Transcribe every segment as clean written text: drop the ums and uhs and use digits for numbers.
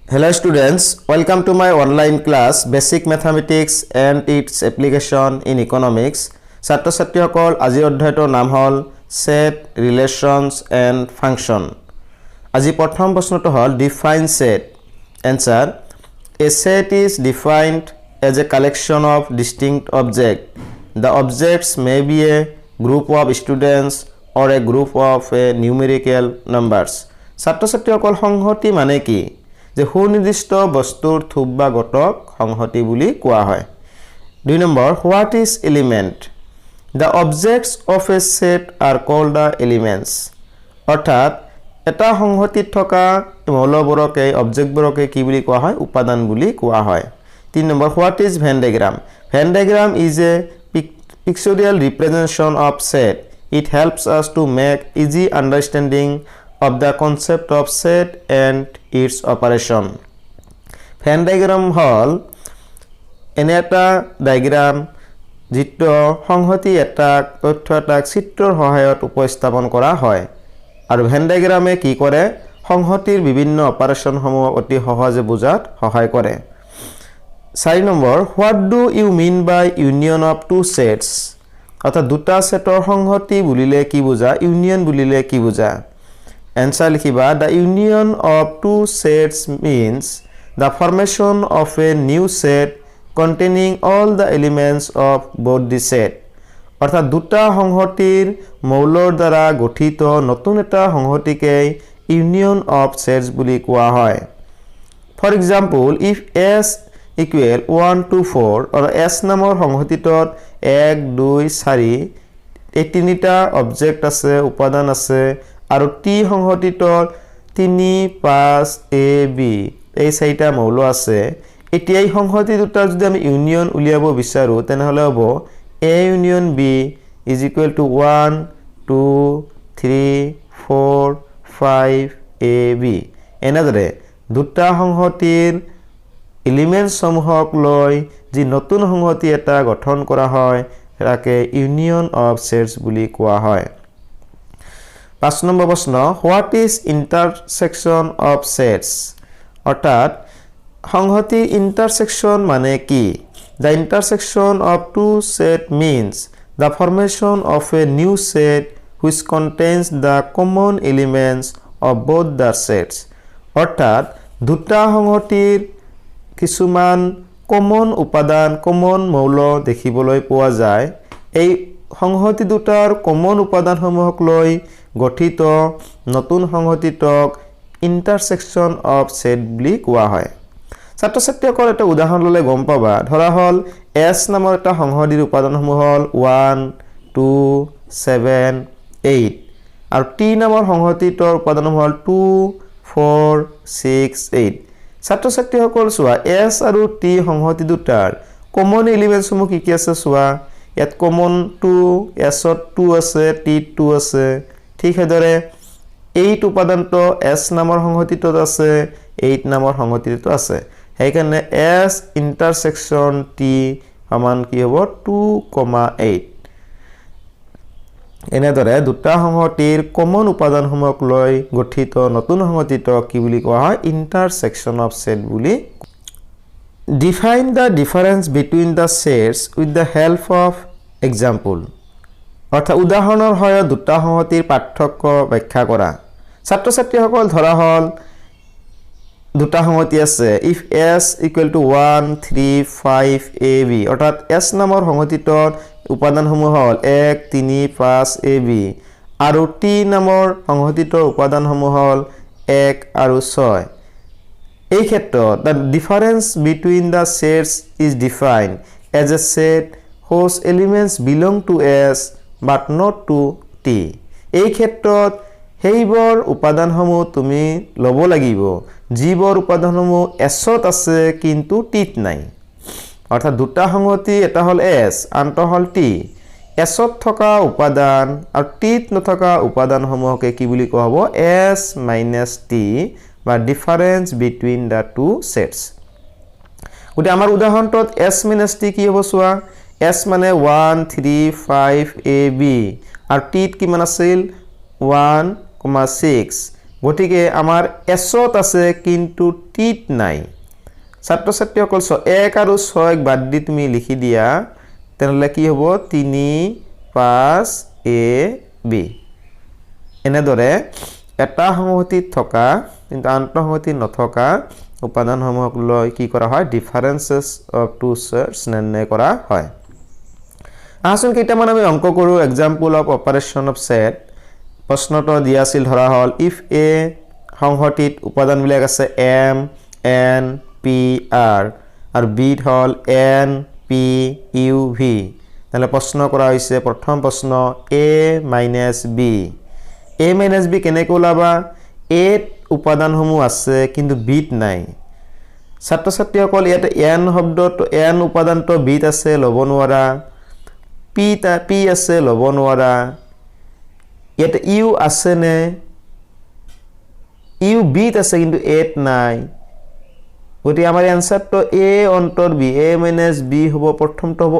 Hello students, welcome to my online class Basic Mathematics and its Application in Economics. ছাত্ৰ ছাত্ৰীসকল আজি অধ্যায়টোৰ নাম হ'ল Set, Relations and Function. আজি প্ৰথম প্ৰশ্নটো হ'ল Define set. Answer: A set is defined as a collection of distinct objects. The objects may be a group of students or a group of numerical numbers. ছাত্ৰ ছাত্ৰীসকল সংহতি মানে কি? যে সুনিৰ্দিষ্ট বস্তুৰ থুপ বা গটক সংহতি বুলি কোৱা হয়। 2 number, what is element? The objects of a set are called the elements. অৰ্থাৎ এটা সংহতিত থকা মৌলবোৰকে অবজেক্টবোৰকে কি বুলি কোৱা হয়? উপাদান বুলি কোৱা হয়। 3 number, what is Venn diagram? Venn diagram is a pictorial representation of set. It helps us to make easy understanding of the concept of set and its operation. Venn diagram হল এনে এটা ডায়াগ্ৰাম যিটো সংহতি এটা তথ্য এটা চিত্ৰৰ সহায়ত উপস্থাপন কৰা হয় আৰু ভেন ডায়াগ্ৰামে কি কৰে? সংহতিৰ বিভিন্ন অপাৰেশনসমূহ অতি সহজে বুজাত সহায় কৰে। 4 number, what do you mean by union of two sets? অৰ্থাৎ দুটা সেটৰ সংহতি বুলিলে কি বুজা? ইউনিয়ন বুলিলে কি বুজা? Answer লিখিবা, the union of two sets means the formation of a new set containing all the elements of both the set. অৰ্থাৎ দুটা সংহতিৰ মৌলৰ দ্বাৰা গঠিত নতুন এটা সংহতিকে union of sets বুলি কোৱা হয়। For example, if S equal 1 to 4 or S নামৰ সংহতিটোত 1 2 4 এই তিনিটা অবজেক্ট আছে, উপাদান আছে আৰু টি সংহতিটোত 3 5 a b এই চাৰিটা মৌল আছে। এতিয়া এই সংহতি দুটা যদি আমি ইউনিয়ন উলিয়াব বিচাৰো তেনেহলে হ'ব a union b is equal to 1 2 3 4 5 a b। এনেদৰে দুটা সংহতিৰ এলিমেন্টস সমূহক লৈ যি নতুন সংহতি এটা গঠন কৰা হয় তাকে ইউনিয়ন অফ সেটস বুলি কোৱা হয়। 5 নম্বৰ প্ৰশ্ন, what is intersection of sets? অৰ্থাৎ সংহতি intersection মানে কি? The intersection of two sets means the formation of a new set which contains the common elements of both the sets. অৰ্থাৎ দুটা সংহতিৰ কিছুমান কমন উপাদান, কমন মৌল দেখিবলৈ পোৱা যায়। এই সংহতি দুটাৰ কমন উপাদানসমূহক লৈ গঠিত নতুন সংহতিটোক ইন্টাৰসেকশন অফ সেট বুলি কোৱা হয়। ছাত্ৰ ছাত্ৰীসকল এটা উদাহৰণ ললে গম পাবা। ধৰা হল S নামৰ এটা সংহতিৰ উপাদানসমূহ হল 1 2 7 8 আৰু T নামৰ সংহতিটোৰ উপাদানসমূহ হল 2 4 6 8। ছাত্ৰ ছাত্ৰীসকল চোৱা S আৰু T সংহতি দুটাৰ কমন এলিমেন্টসমূহ কি কি আছে চোৱা। ইয়াত কমন 2 S ত 2 আছে, T 2 আছে। ঠিক হেদৰে 8 উপাদানটো S নামৰ সংহতিটোত আছে, 8 নামৰ সংহতিটো আছে। সেইকাৰণে S ইন্টাৰসেকশন T সমান কি হ'ব 2,8। এনেদৰে দুটা সংহতিৰ কমন উপাদানসমূহক লৈ গঠিত নতুন সংহতিটোক কি বুলি কোৱা হয়? ইন্টাৰসেকশন অফ সেট বুলি। Define the difference between the sets with the help of example. অৰ্থাৎ উদাহৰণৰ সহায়ত দুটা সংহতিৰ পাৰ্থক্য ব্যাখ্যা কৰা। ছাত্ৰ ছাত্ৰীসকল ধৰা হল দুটা সংহতি আছে if S equal to 1 3 5 a b অৰ্থাৎ S নামৰ সংহতিটোৰ উপাদানসমূহ হল 1 3 5 a b আৰু T নামৰ সংহতিটোৰ উপাদানসমূহ হল 1 আৰু 6। এই ক্ষেত্ৰত the difference between the sets is defined as a set whose elements belong to S but not to T. এই ক্ষেত্ৰত সেইবোৰ উপাদানসমূহ তুমি লব লাগিব যিবোৰ উপাদানসমূহ S ত আছে কিন্তু T ত নাই। অৰ্থাৎ দুটা সংহতি এটা হল S আনটো হল T। S ত থকা উপাদান আৰু T ত নথকা উপাদানসমূহকে কি বুলি কোৱা হ'ব? S minus T বা difference between the two sets. গতি আমাৰ উদাহৰণটোত S minus T কি হ'ব চোৱা। S মানে 1 3 5 a b আৰু T ত কিমান আছিল 1,6 গতিকে আমাৰ এছত আছে কিন্তু টিত নাই ছাত্ৰ ছাত্ৰীসকল 1 আৰু 6 বাদ দি তুমি লিখি দিয়া তেনেহলে কি হ'ব 3 5 a b এনেদৰে এটা সংহতিত থকা কিন্তু আন্তঃসংহতি নথকা উপাদানসমূহক লৈ কি কৰা হয় ডিফাৰেন্সেস অফ টু সেটস নিৰ্ণয় কৰা হয় আসুন কেইটামান আমি অংক কৰো example of operation of set প্ৰশ্নটো দিয়া আছিল ধৰা হল ইফ এ সংহতিত উপাদানবিলাক আছে m n p r আৰু b হল n p u v তাহলে প্ৰশ্ন কৰা হৈছে প্ৰথম প্ৰশ্ন a - b a - b কেনেকৈ ওলাবা a উপাদানসমূহ আছে কিন্তু b নাই ছাত্ৰ ছাত্ৰীসকল ইয়াতে n শব্দটো n উপাদানটো b আছে লব নোৱাৰা p আছে লব নোৱাৰা ইয়াতে u আছে নে u b আছে কিন্তু a নাই গতি আমাৰ আনসাৰটো a অন্তৰ b a - b হ'ব প্ৰথমটো হ'ব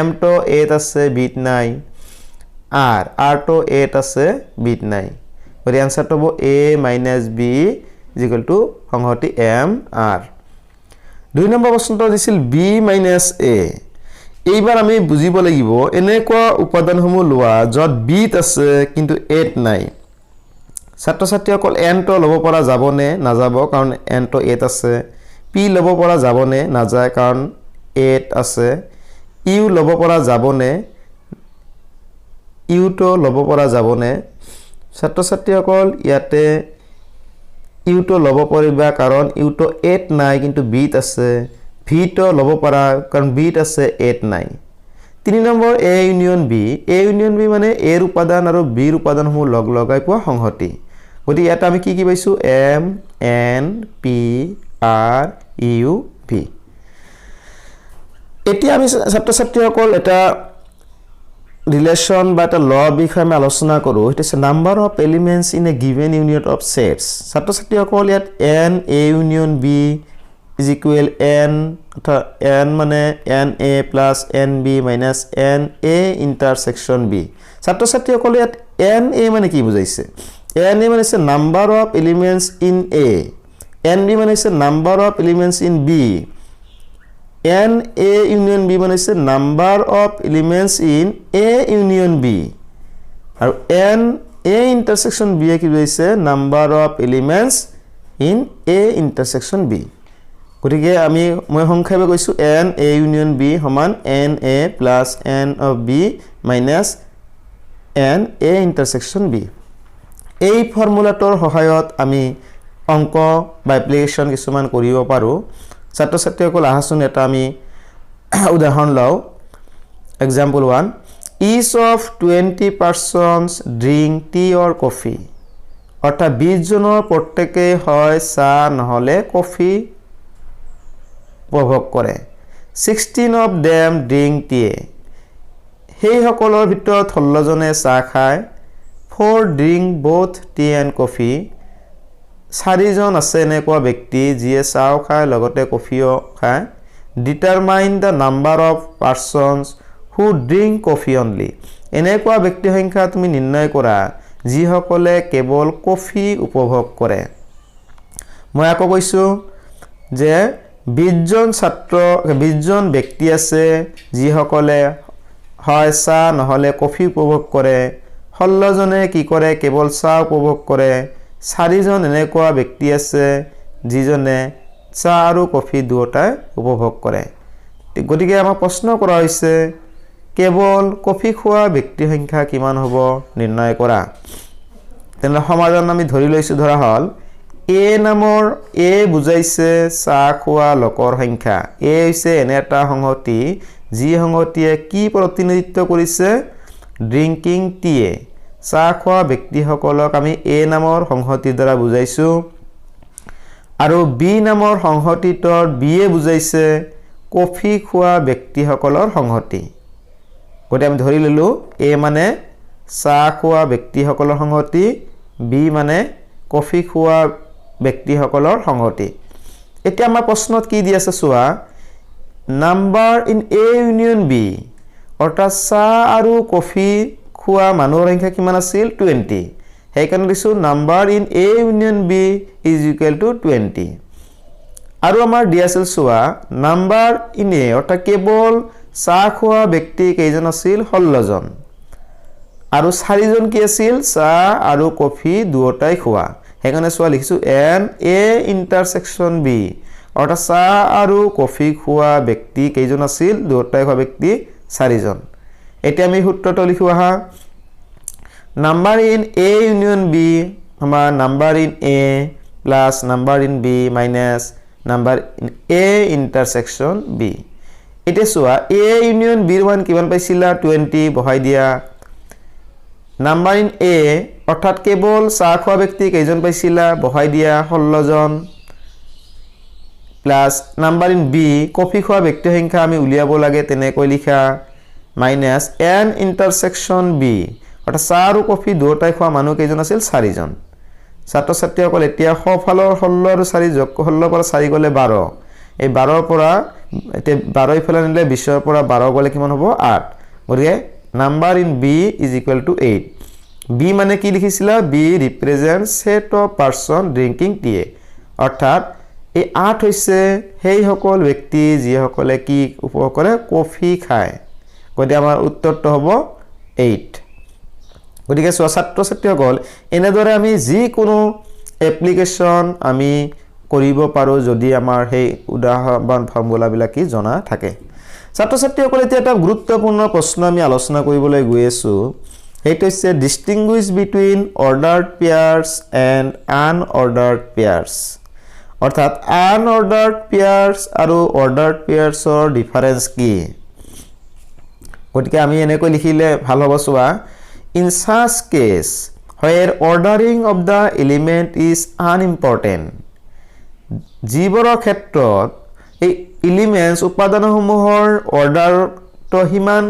m তো a আছে b নাই r তো a আছে b নাই গতি আনসারটো হ'ব a - b সংহতি m r 2 নম্বৰ প্ৰশ্নটো দিছিল b - a এইবাৰ আমি বুজিব লাগিব এনেকুৱা উপাদানসমূহ লোৱা যত b আছে কিন্তু a নাই ছাত্ৰ ছাত্ৰীসকল n তো লব পৰা যাবনে নাযাব কাৰণ n তো a আছে p লব পৰা যাবনে নাযায় কাৰণ a আছে u লব পৰা যাবনে u তো লব পৰা যাবনে ছাত্ৰ ছাত্ৰীসকল ইয়াতে u তো লব পাৰিবা কাৰণ u তো a নাই কিন্তু b আছে v তো লব পৰা কাৰণ b আছে a নাই 3 নম্বৰ a ইউনিয়ন b মানে a ৰ উপাদান আৰু b ৰ উপাদানসমূহ লগ লগাই পোৱা সংহতি গতি এটা আমি কি পাইছো m n p r u v এতিয়া আমি ছাত্ৰ ছাত্ৰীসকল এটা ৰিলেশন বা এটা ল বিষয়ে আমি আলোচনা কৰো এটা আছে number of elements in a given unit of sets ছাত্ৰ ছাত্ৰীসকল ইয়াত n a union b is equal n n মানে n a plus n b minus n a intersection b ছাত্ৰ ছাত্ৰীসকল ইয়াত n a মানে কি বুজাইছে n a মানে আছে number of elements in a n b মানে আছে number of elements in b n a union b মানে আছে number of elements in a union b আৰু n a intersection b কি বুজাইছে number of elements in a intersection b গতিকে মই সংক্ষেপে কৈছো n a union b সমান n a plus n of b minus n a intersection b এই ফৰ্মুলাটোৰ সহায়ত আমি অংক বা এপ্লিকেশন কিছুমান কৰিব পাৰো ছাত্ৰ ছাত্ৰীসকল আহাচোন এটা আমি উদাহৰণ লও example 1 each of 20 persons drink tea or coffee অৰ্থাৎ 20 জনৰ প্ৰত্যেকে হয় চাহ নহলে কফি উপভোগ কৰে 16 of them drink tea সেই সকলৰ ভিতৰত 16 জনে চাহ খায় 4 drink both tea and coffee 4 জন আছে এনেকুৱা ব্যক্তি যিয়ে চাহ খায় লগতে কফিও খায় determine the number of persons who drink coffee only এনেকুৱা ব্যক্তি সংখ্যা তুমি নিৰ্ণয় কৰা যিসকলে কেৱল কফি উপভোগ কৰে মই আকৌ কৈছো যে 20 জন ছাত্ৰ 20 জন ব্যক্তি আছে যিসকলে হয় চাহ নহলে কফি উপভোগ কৰে 16 জনে কি কৰে কেৱল চাহ উপভোগ কৰে 4 জন এনেকুৱা ব্যক্তি আছে যিজনে চাহ আৰু কফি দুয়োটাই উপভোগ কৰে গতিকে আমাৰ প্ৰশ্ন কৰা হৈছে কেৱল কফি খোৱা ব্যক্তি সংখ্যা কিমান হ'ব নিৰ্ণয় কৰা তেনে সমাধান আমি ধৰি লৈছো ধৰা হল a নামৰ a বুজাইছে চাহ খোৱা লোকৰ সংখ্যা a হৈছে এনে এটা সংহতি যি সংহতিয়ে কি প্ৰতিনিধিত্ব কৰিছে ড্ৰিংকিং টি চাহ খোৱা ব্যক্তিসকলক আমি a নামৰ সংহতিৰ দ্বাৰা বুজাইছো আৰু b নামৰ সংহতিটোৰ b এ বুজাইছে কফি খোৱা ব্যক্তিসকলৰ সংহতি গতে আমি ধৰি ললো a মানে চাহ খোৱা ব্যক্তিসকলৰ সংহতি b মানে কফি খোৱা ব্যক্তিসকলৰ সংহতি এতিয়া আমাৰ প্ৰশ্নত কি দি আছে চোৱা number in a union b অৰ্থাৎ চাহ আৰু কফি খোৱা মানুহৰ সংখ্যা কিমান আছিল 20 সেইকাৰণে দিছো number in A union B is equal to 20 আৰু আমাৰ দিয়া আছিল চোৱা নাম্বাৰ ইন A অৰ্থাৎ কেৱল চাহ খোৱা ব্যক্তি কেইজন আছিল 16 জন আৰু 4 জন কি আছিল চাহ আৰু কফি দুয়োটাই খোৱা সেইকাৰণে চোৱা লিখিছো এন A ইন্টাৰসেকশন B অৰ্থাৎ চাহ আৰু কফি খোৱা ব্যক্তি কেইজন আছিল দুয়োটাই খোৱা ব্যক্তি 4 জন এতিয়া আমি সূত্ৰটো লিখো আহা number in A union B আমাৰ number in A plus number in B minus number in A ইন্টাৰসেকশন B এতিয়া চোৱা A ইউনিয়ন B ৰ মান কিমান পাইছিলা 20 বহাই দিয়া নাম্বাৰ ইন A অৰ্থাৎ কেৱল চাহ খোৱা ব্যক্তি কেইজন পাইছিলা বহাই দিয়া 16 জন plus number in B coffee খোৱা ব্যক্তি সংখ্যা আমি উলিয়াব লাগে তেনেকৈ লিখা মাইনাস n ইন্টাৰসেকশন B অৰ্থাৎ চাহ আৰু কফি দুয়োটাই খোৱা মানুহ কেইজন আছিল 4 জন ছাত্ৰ ছাত্ৰীসকল এতিয়া সফালৰ 16 আৰু 4 যোগ 16 পৰা 4 গলে 12 এই 12 পৰা এতিয়া 12 ইফালে নিলে 20 ৰ পৰা 12 গলে কিমান হ'ব 8 গতিকে number in B is equal to 8 B মানে কি লিখিছিলা B represent set of person drinking T অৰ্থাৎ এই 8 হৈছে সেই সকল ব্যক্তি যিসকলে কি উপভোগ কৰে কফি খায় গতিকে আমাৰ উত্তৰটো হ'ব 8 গতিকে ছাত্ৰ ছাত্ৰীসকল এনেদৰে আমি যি কোনো এপ্লিকেশন আমি কৰিব পাৰো যদি আমাৰ সেই উদাহৰণ ফৰ্মুলা বিলাক কি জনা থাকে ছাত্ৰ ছাত্ৰীসকল এতিয়া এটা গুৰুত্বপূৰ্ণ প্ৰশ্ন আমি আলোচনা কৰিবলৈ গৈ আছো সেইটো হৈছে ডিস্টিংগুইশ বিটুইন অৰ্ডাৰ্ড পেয়াৰ্স এণ্ড আনঅৰ্ডাৰ্ড পেয়াৰ্স অৰ্থাৎ আনঅৰ্ডাৰ্ড পেয়াৰ্স আৰু অৰ্ডাৰ্ড পেয়াৰ্সৰ ডিফাৰেন্স কি গতিকে আমি এনেকৈ লিখিলে ভাল হ'ব চোৱা in such case where ordering of the element is unimportant জীৱৰৰ ক্ষেত্ৰত এই এলিমেন্টস উপাদানসমূহৰ অৰ্ডাৰ তো হিমান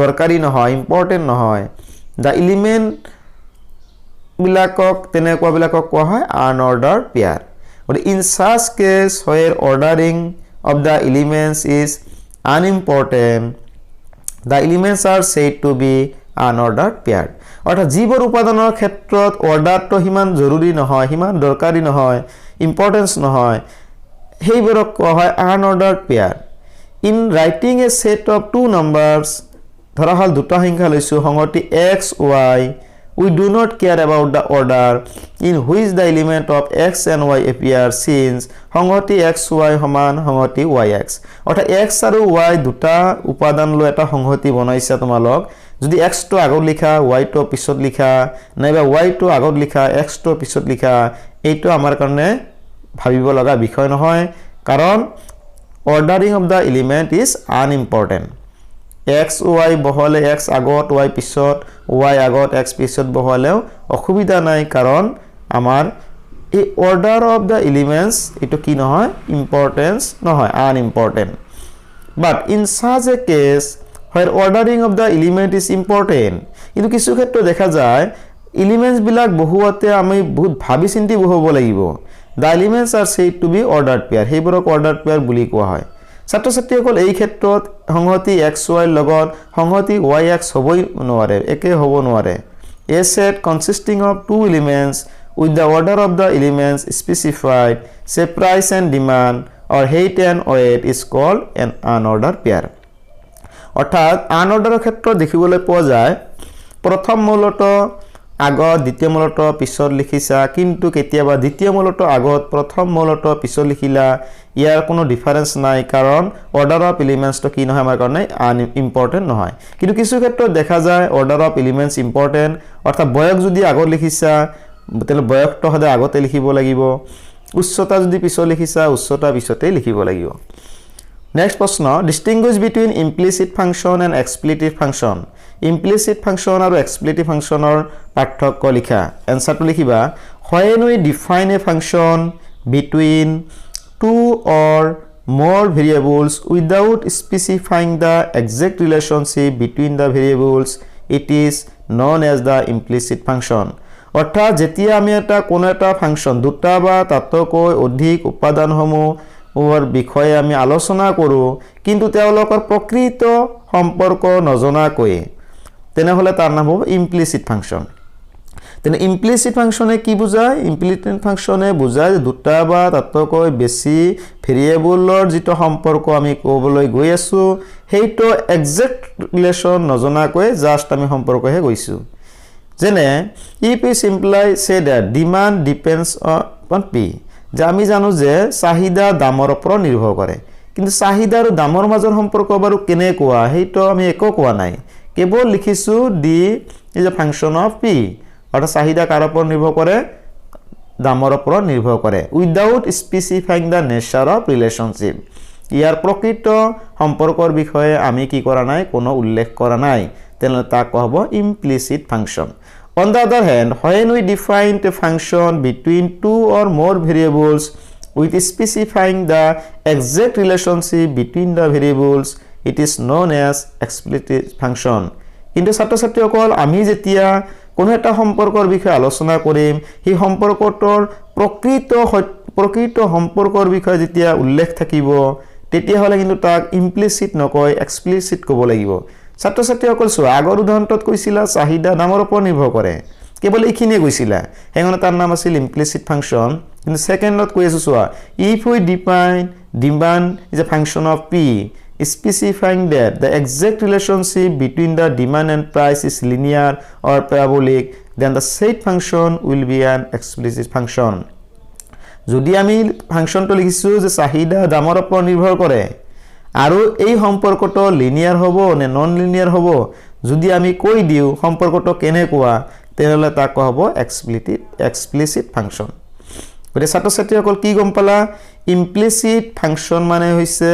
দৰকাৰী নহয় ইম্পৰ্টেন্ট নহয় the element বিলাকক তেনেকুৱা বিলাকক কোৱা হয় unordered pair but in such case where ordering of the elements is unimportant the elements are said to be unordered pair অৰ্থাৎ জীৱৰ উপাদানৰ ক্ষেত্ৰত অৰ্ডাৰটো হিমান জৰুৰী নহয় হিমান দৰকাৰী নহয় ইম্পৰ্টেন্স নহয় হেইবোৰক কোৱা হয় unordered pair in writing a set of two numbers ধৰা হল দুটা সংখ্যা লৈছো সংহতি x y we do not care about the order in which the element of x and y appear since সংহতি x y সমান সংহতি yx অৰ্থাৎ x আৰু y দুটা উপাদান লৈ এটা সংহতি বনাইছা তোমালোক যদি x to আগত লিখা y to পিছত লিখা নাইবা y to আগত লিখা x to পিছত লিখা এইটো আমাৰ কাৰণে ভাবিব লগা বিষয় নহয় কাৰণ ordering of the element is unimportant x y বহলে x আগত y পিছত y আগত x পিছত বহলেও অসুবিধা নাই কাৰণ আমাৰ এই order of the elements এটো কি নহয় importance নহয় unimportant but in such a case where ordering of the element is important কিন্তু কিছু ক্ষেত্ৰত দেখা যায় এলিমেন্টস বিলাক বহুতে আমি বহুত ভাবি চিন্তি বহুব লাগিব the elements are said to be ordered pair হেইবোৰক ordered pair বুলি কোৱা হয় ছাত্ৰ ছাত্ৰীসকল এই ক্ষেত্ৰত সংহতি xy লগত সংহতি yx হ'বই নোৱাৰে একে হ'ব নোৱাৰে a set consisting of two elements with the order of the elements specified say price and demand or height and weight is called an unordered pair অৰ্থাৎ আনঅৰ্ডাৰৰ ক্ষেত্ৰত দেখিবলৈ পোৱা যায় প্ৰথম মূলত আগত দ্বিতীয় মূলত পিছত লিখিছা কিন্তু কেতিয়াবা দ্বিতীয় মূলত আগত প্ৰথম মূলত পিছত লিখিলা ইয়াৰ কোনো ডিফাৰেন্স নাই কাৰণ অৰ্ডাৰ অফ এলিমেন্টস তো কি নহয় আমাৰ কাৰণে ইম্পৰ্টেন্ট নহয় কিন্তু কিছু ক্ষেত্ৰত দেখা যায় অৰ্ডাৰ অফ এলিমেন্টস ইম্পৰ্টেন্ট অৰ্থাৎ বয়স যদি আগত লিখিছা তেলে বয়সটো হদে আগতে লিখিব লাগিব উচ্চতা যদি পিছত লিখিছা উচ্চতা পিছতে লিখিব লাগিব Next প্ৰশ্ন distinguish between implicit function and explicit function implicit function আৰু explicit functionৰ পাৰ্থক্য লিখা এনসাৰটো লিখিবা when we define a function between two or more variables without specifying the exact relationship between the variables it is known as the implicit function অৰ্থাৎ যেতিয়া আমি এটা কোন এটা ফাংশন দুটা বা তাতকৈ অধিক উপাদানসমূহ ওৰ বিষয়ে আমি আলোচনা কৰো কিন্তু তেওঁলোকৰ প্ৰকৃত সম্পৰ্ক নজনাকৈ তেনেহলে তাৰ নাম হ'ব ইমপ্লিসিট ফাংশন তেনে ইমপ্লিসিট ফাংশনে কি বুজায় ইমপ্লিসিট ফাংশনে বুজায় যে দুটা বা তাতকৈ বেছি ভেৰিয়েবলৰ যেটো সম্পৰ্ক আমি ক'বলৈ গৈ আছো হেইটো এক্সাক্ট ৰিলেশন নজনাকৈ জাস্ট আমি সম্পৰ্কহে গৈছো যেনে if we simply say that demand depends on p যে আমি জানো যে চাহিদা দামৰ ওপৰত নিৰ্ভৰ কৰে কিন্তু চাহিদা আৰু দামৰ মাজৰ সম্পৰ্ক বাৰু কেনে কোৱা হেইটো আমি একো কোৱা নাই কেৱল লিখিছো d is a function of p অৰ্থাৎ চাহিদা কাৰ ওপৰত নিৰ্ভৰ কৰে দামৰ ওপৰত নিৰ্ভৰ কৰে without specifying the nature of relationship ইয়াৰ প্ৰকৃত সম্পৰ্কৰ বিষয়ে আমি কি কৰা নাই কোনো উল্লেখ কৰা নাই তেনে তাক হ'ব implicit function on the other hand when we define a function between two or more variables with specifying the exact relationship between the variables it is known as explicit function কিন্তু ছাত্ৰ-ছাত্ৰীসকল আমি যেতিয়া কোনো এটা সম্পৰ্কৰ বিষয়ে আলোচনা কৰিম এই সম্পৰ্কটোৰ প্ৰকৃত সম্পৰ্কৰ বিষয়ে যেতিয়া উল্লেখ থাকিব তেতিয়া হলে কিন্তু তাক ইমপ্লিসিট নকয় এক্সপ্লিসিট ক'ব লাগিব ছাত্ৰ-ছাত্ৰীসকল চোৱা আগৰ উদাহৰণত কৈছিলা চাহিদা দামৰ ওপৰত নিৰ্ভৰ কৰে কেৱল এইখিনিয়ে কৈছিলা হেঙনে তাৰ নাম আছিল ইমপ্লিসিট ফাংশন কিন্তু সেকেন্ডত কৈ আছো চোৱা if we define demand is a function of p specifying that the exact relationship between the demand and price is linear or parabolic then the said function will be an explicit function যদি আমি ফাংশনটো লিখিছো যে চাহিদা দামৰ ওপৰত নিৰ্ভৰ কৰে আৰু এই সম্পৰ্কটো লিনিয়াৰ হ'ব নে নন লিনিয়াৰ হ'ব যদি আমি কৈ দিও সম্পৰ্কটো কেনে কোৱা তেনলে তাক হ'ব এক্সপ্লিসিট ফাংশন গতে ছাত্ৰ-ছাত্ৰীসকল কি গম পালা ইমপ্লিসিট ফাংশন মানে হৈছে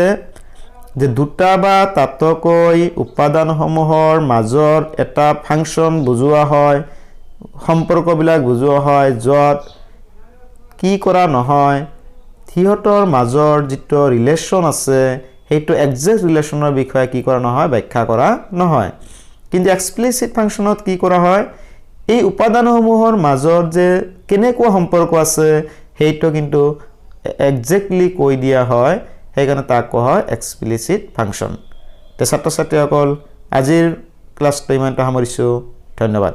যে দুটা বা তাতকৈ উপাদানসমূহৰ মাজৰ এটা ফাংশন বুজোৱা হয় সম্পৰ্কবিলাক বুজোৱা হয় যত কি কৰা নহয় থিয়তৰ মাজৰ যেটো ৰিলেশন আছে হেইটো এক্সাক্ট ৰিলেশনৰ বিষয়ে কি কৰা নহয় ব্যাখ্যা কৰা নহয় কিন্তু এক্সপ্লিসিট ফাংশনত কি কৰা হয় এই উপাদানসমূহৰ মাজৰ যে কেনেকুৱা সম্পৰ্ক আছে হেইটো কিন্তু এক্সাক্টলি কৈ দিয়া হয় হেইকাৰণে তাক কোৱা হয় এক্সপ্লিসিট ফাংশন তে ছাত্ৰ-ছাত্ৰীসকল আজিৰ ক্লাছটো ইমানটা সামৰিছো ধন্যবাদ